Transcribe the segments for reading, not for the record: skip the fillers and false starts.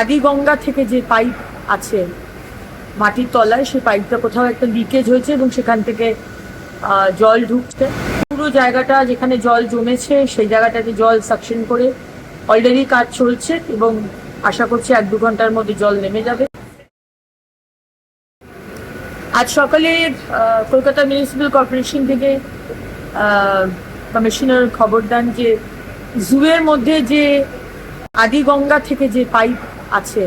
আদিগঙ্গা থেকে যে পাইপ আছে মাটির তলায়, সেই পাইপটা কোথাও একটা লিকেজ হয়েছে এবং সেখান থেকে জল ঢুকছে। পুরো জায়গাটা যেখানে জল জমেছে সেই জায়গাটাতে জল সাকশন করে অলরেডি কাজ চলছে এবং আশা করছি 1-2 ঘন্টার মধ্যে জল নেমে যাবে। আজ সকালে কলকাতা মিউনিসিপ্যাল কর্পোরেশন থেকে কমিশনার খবর দেন যে জুয়ের মধ্যে যে আদিগঙ্গা থেকে যে পাইপ আছে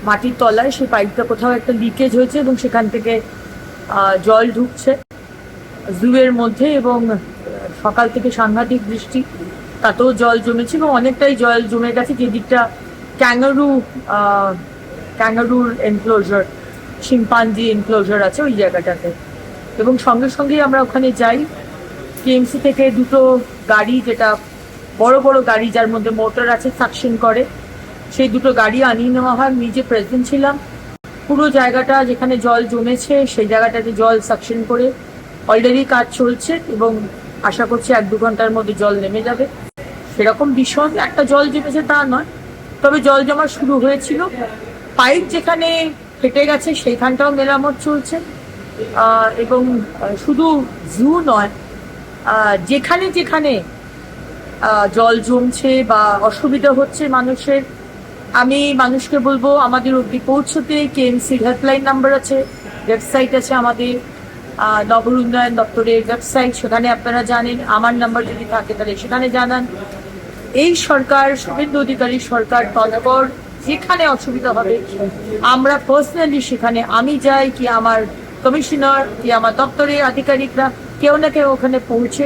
মাটির তলায়, সেই পাইপটা কোথাও একটা লিকেজ হয়েছে এবং সেখান থেকে জল ঢুকছে জুয়ের মধ্যে এবং সকাল থেকে সাংঘাতিক বৃষ্টি, তাতেও জল জমেছে এবং অনেকটাই জল জমে গেছে যে দিকটা ক্যাঙ্গারুর এনক্লোজার, শিম্পাঞ্জি এনক্লোজার আছে ওই জায়গাটাতে। এবং সঙ্গে সঙ্গেই আমরা ওখানে যাই। কেএমসি থেকে 2টো গাড়ি, যেটা বড় বড় গাড়ি যার মধ্যে মোটর আছে, সাকশন করে, সেই 2টো গাড়ি আনিয়ে নেওয়া হয়। নিজে প্রেজেন্ট ছিলাম। পুরো জায়গাটা যেখানে জল জমেছে সেই জায়গাটাতে জল সাকশন করে অলরেডি কাজ চলছে এবং আশা করছি 1-2 ঘন্টার মধ্যে জল নেমে যাবে। সেরকম ভীষণ একটা জল জমেছে তা নয়, তবে জল জমা শুরু হয়েছিল। পাইপ যেখানে ফেটে গেছে সেইখানটাও মেরামত চলছে এবং শুধু জু নয়, যেখানে যেখানে জল জমছে বা অসুবিধা হচ্ছে মানুষের, আমি মানুষকে বলবো আমাদের অবধি পৌঁছতে। কেএমসির হেল্পলাইন নাম্বার আছে, ওয়েবসাইট আছে আমাদের, নগর উন্নয়ন দপ্তরের ওয়েবসাইট, সেখানে আপনারা জানেন। আমার নাম্বার যদি থাকে তাহলে সেখানে জানান। এই সরকার, শুভেন্দু অধিকারী সরকার তৎপর, যেখানে অসুবিধা হবে আমরা পার্সোনালি সেখানে, আমি যাই কি আমার কমিশনার কি আমার দপ্তরের আধিকারিকরা, কেউ না কেউ ওখানে পৌঁছে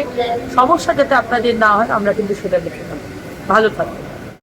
সমস্যা যাতে আপনাদের না হয় আমরা কিন্তু সেটা দেখে নেব। ভালো থাকবে।